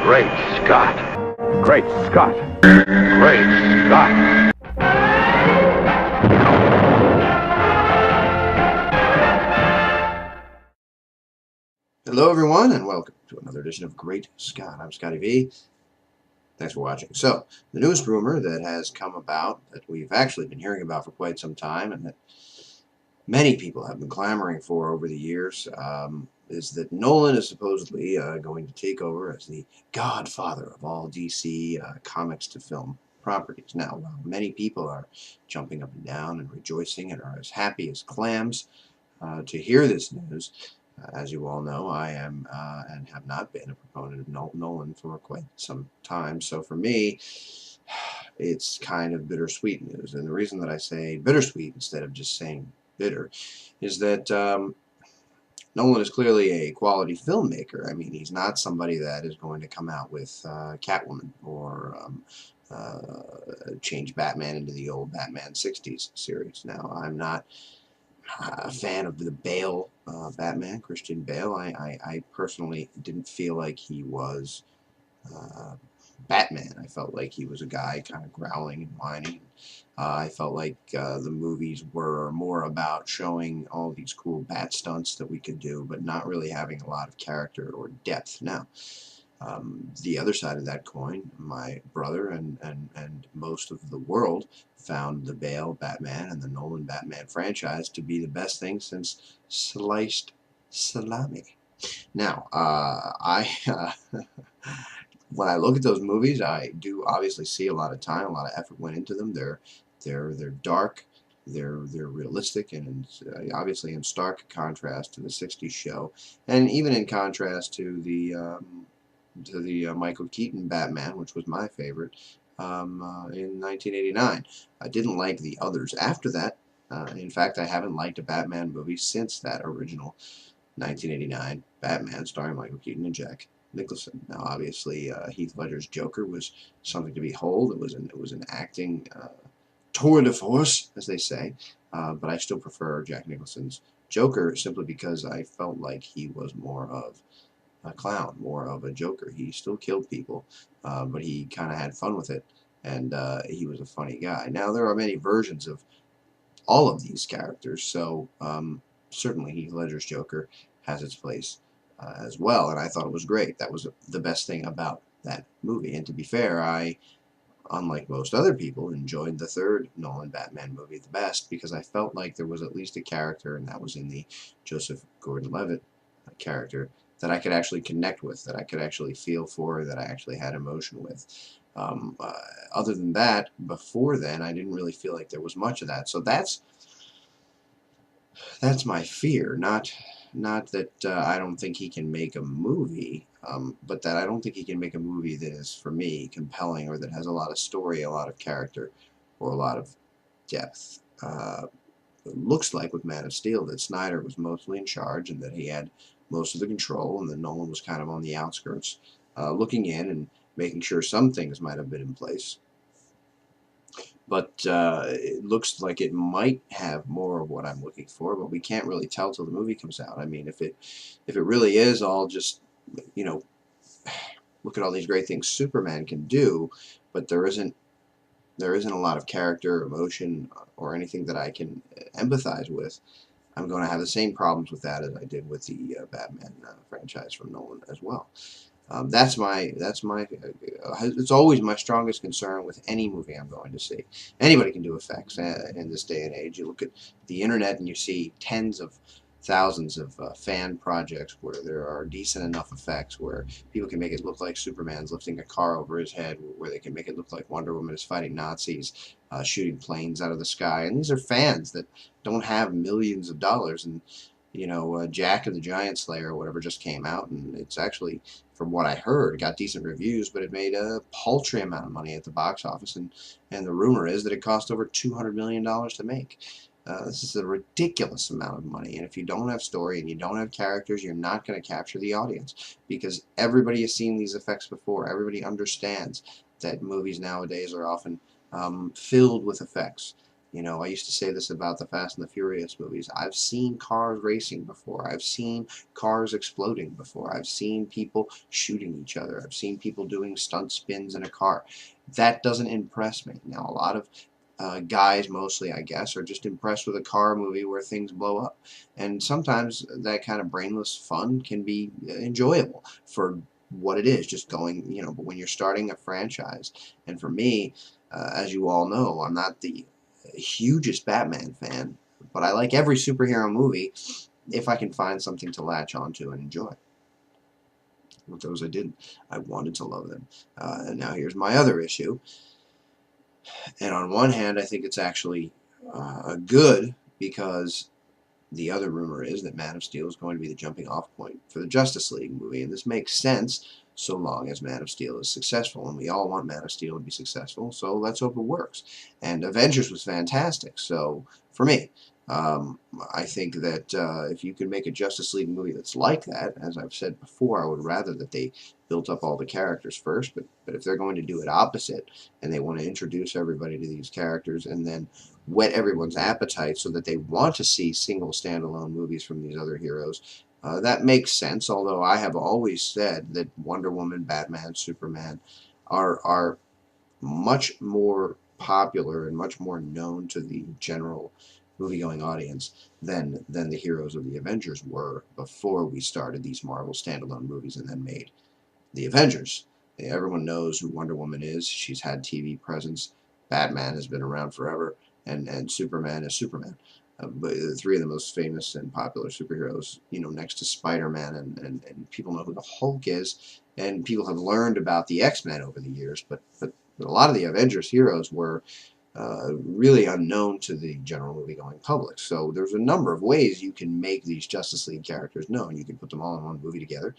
Great Scott! Great Scott! Great Scott! Hello everyone, and welcome to another edition of Great Scott. I'm Scotty V. Thanks for watching. So, the newest rumor that has come about, that we've actually been hearing about for quite some time, and that many people have been clamoring for over the years, is that Nolan is supposedly going to take over as the godfather of all DC comics to film properties. Now, while many people are jumping up and down and rejoicing and are as happy as clams to hear this news, as you all know, I am and have not been a proponent of Nolan for quite some time. So for me, it's kind of bittersweet news. And the reason that I say bittersweet instead of just saying bitter is that Nolan is clearly a quality filmmaker. I mean, he's not somebody that is going to come out with Catwoman or change Batman into the old Batman 60s series. Now, I'm not a fan of the Bale Batman, Christian Bale. I personally didn't feel like he was Batman. I felt like he was a guy kind of growling and whining. I felt like the movies were more about showing all these cool bat stunts that we could do, but not really having a lot of character or depth. Now, the other side of that coin, my brother and most of the world found the Bale Batman and the Nolan Batman franchise to be the best thing since sliced salami. Now, when I look at those movies, I do obviously see a lot of time, a lot of effort went into them. They're dark, they're realistic, and obviously in stark contrast to the '60s show, and even in contrast to the Michael Keaton Batman, which was my favorite in 1989. I didn't like the others after that. In fact, I haven't liked a Batman movie since that original 1989 Batman starring Michael Keaton and Jack Nicholson. Now, obviously, Heath Ledger's Joker was something to behold. It was an acting tour de force, as they say. But I still prefer Jack Nicholson's Joker simply because I felt like he was more of a clown, more of a joker. He still killed people, but he kind of had fun with it, and he was a funny guy. Now, there are many versions of all of these characters, so certainly Heath Ledger's Joker has its place as well, and I thought it was great. That was the best thing about that movie, and to be fair, I, unlike most other people, enjoyed the third Nolan Batman movie the best because I felt like there was at least a character, and that was in the Joseph Gordon-Levitt character, that I could actually connect with, that I could actually feel for, that I actually had emotion with. Other than that, before then, I didn't really feel like there was much of that. So that's my fear. Not that I don't think he can make a movie, but that I don't think he can make a movie that is, for me, compelling or that has a lot of story, a lot of character, or a lot of depth. It looks like with Man of Steel that Snyder was mostly in charge and that he had most of the control, and that Nolan was kind of on the outskirts, looking in and making sure some things might have been in place. But it looks like it might have more of what I'm looking for, but we can't really tell till the movie comes out. I mean, if it really is all just, you know, look at all these great things Superman can do, but there isn't a lot of character, emotion, or anything that I can empathize with, I'm going to have the same problems with that as I did with the Batman franchise from Nolan as well. That's my. It's always my strongest concern with any movie I'm going to see. Anybody can do effects in this day and age. You look at the internet and you see tens of thousands of fan projects where there are decent enough effects, where people can make it look like Superman's lifting a car over his head, where they can make it look like Wonder Woman is fighting Nazis, shooting planes out of the sky. And these are fans that don't have millions of dollars. And you know, Jack and the Giant Slayer or whatever just came out, and it's actually, from what I heard, got decent reviews, but it made a paltry amount of money at the box office, and the rumor is that it cost over $200 million to make. This is a ridiculous amount of money, and if you don't have story and you don't have characters, you're not going to capture the audience, because everybody has seen these effects before. Everybody understands that movies nowadays are often filled with effects. You know, I used to say this about the Fast and the Furious movies. I've seen cars racing before. I've seen cars exploding before. I've seen people shooting each other. I've seen people doing stunt spins in a car. That doesn't impress me. Now, a lot of guys, mostly, I guess, are just impressed with a car movie where things blow up. And sometimes that kind of brainless fun can be enjoyable for what it is, just going, you know, but when you're starting a franchise, and for me, as you all know, I'm not the hugest Batman fan, but I like every superhero movie if I can find something to latch onto and enjoy. With those I didn't. I wanted to love them. And now here's my other issue. And on one hand, I think it's actually good because the other rumor is that Man of Steel is going to be the jumping off point for the Justice League movie, and this makes sense so long as Man of Steel is successful, and we all want Man of Steel to be successful, so let's hope it works. And Avengers was fantastic, so for me, I think that if you can make a Justice League movie that's like that, as I've said before, I would rather that they built up all the characters first, but if they're going to do it opposite, and they want to introduce everybody to these characters, and then whet everyone's appetite so that they want to see single standalone movies from these other heroes, that makes sense, although I have always said that Wonder Woman, Batman, Superman are much more popular and much more known to the general movie-going audience than the heroes of the Avengers were before we started these Marvel standalone movies and then made the Avengers. Everyone knows who Wonder Woman is. She's had TV presence. Batman has been around forever, and Superman is Superman. But the three of the most famous and popular superheroes, you know, next to Spider-Man, and people know who the Hulk is, and people have learned about the X-Men over the years, but a lot of the Avengers heroes were really unknown to the general movie-going public. So there's a number of ways you can make these Justice League characters known. You can put them all in one movie together.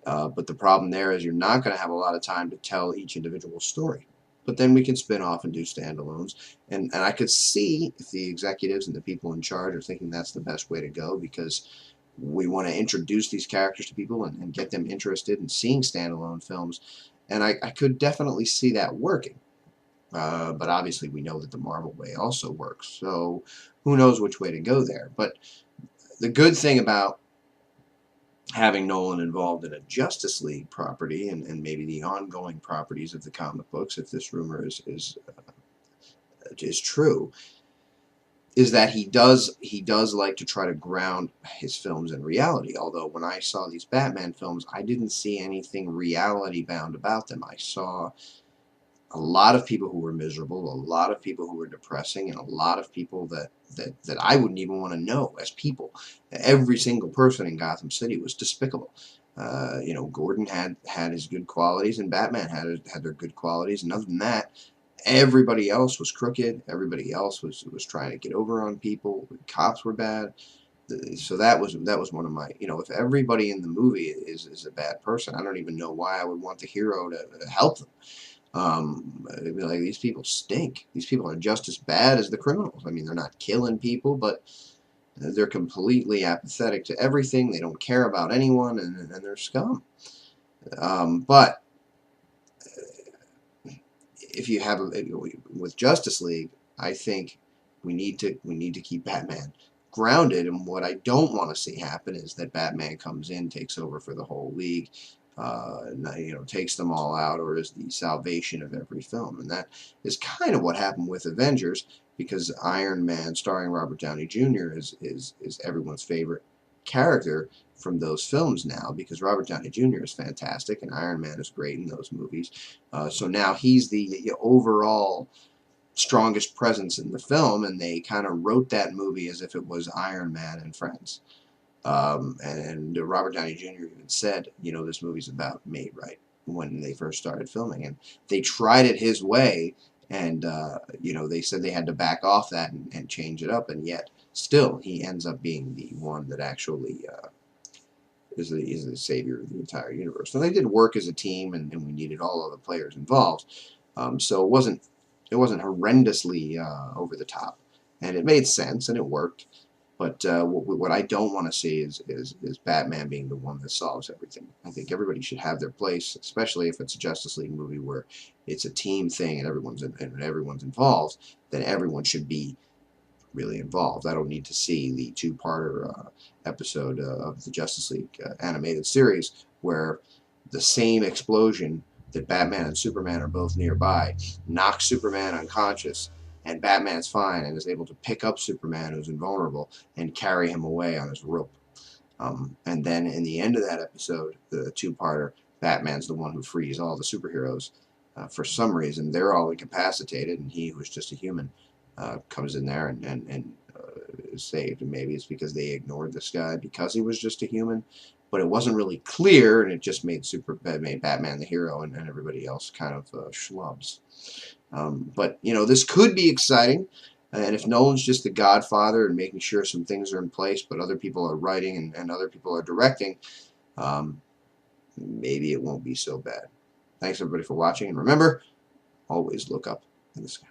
But the problem there is you're not going to have a lot of time to tell each individual story. But then we can spin off and do standalones. And I could see if the executives and the people in charge are thinking that's the best way to go, because we want to introduce these characters to people and get them interested in seeing standalone films. And I could definitely see that working. But obviously we know that the Marvel way also works. So who knows which way to go there. But the good thing about having Nolan involved in a Justice League property and maybe the ongoing properties of the comic books, if this rumor is true, is that he does like to try to ground his films in reality. Although when I saw these Batman films, I didn't see anything reality bound about them. I saw a lot of people who were miserable, a lot of people who were depressing, and a lot of people that I wouldn't even want to know as people. Every single person in Gotham City was despicable. You know, Gordon had his good qualities, and Batman had their good qualities, and other than that, everybody else was crooked. Everybody else was trying to get over on people. The cops were bad. So that was one of my, you know, if everybody in the movie is a bad person, I don't even know why I would want the hero to help them. It'd be like, these people stink. These people are just as bad as the criminals. I mean, they're not killing people, but they're completely apathetic to everything. They don't care about anyone, and they're scum. But if you have with Justice League, I think we need to keep Batman grounded. And what I don't want to see happen is that Batman comes in, takes over for the whole league, you know, takes them all out, or is the salvation of every film. And that is kind of what happened with Avengers, because Iron Man, starring Robert Downey Jr., is everyone's favorite character from those films now, because Robert Downey Jr. is fantastic and Iron Man is great in those movies. So now he's the overall strongest presence in the film, and they kind of wrote that movie as if it was Iron Man and friends. And Robert Downey Jr. even said, you know, this movie's about made right when they first started filming, and they tried it his way, and you know, they said they had to back off that and change it up, and yet still he ends up being the one that actually is the savior of the entire universe. So they did work as a team, and we needed all of the players involved. So it wasn't horrendously over the top, and it made sense and it worked. But what I don't want to see is Batman being the one that solves everything. I think everybody should have their place, especially if it's a Justice League movie where it's a team thing and everyone's involved. Then everyone should be really involved. I don't need to see the two-parter episode of the Justice League animated series where the same explosion that Batman and Superman are both nearby knocks Superman unconscious, and Batman's fine and is able to pick up Superman, who's invulnerable, and carry him away on his rope. And then in the end of that episode, the two-parter, Batman's the one who frees all the superheroes. For some reason, they're all incapacitated, and he, who's just a human, comes in there and is saved. And maybe it's because they ignored this guy because he was just a human. But it wasn't really clear, and it just made Batman the hero, and everybody else kind of schlubs. But, you know, this could be exciting. And if Nolan's just the Godfather and making sure some things are in place, but other people are writing and other people are directing, maybe it won't be so bad. Thanks, everybody, for watching. And remember, always look up in the sky.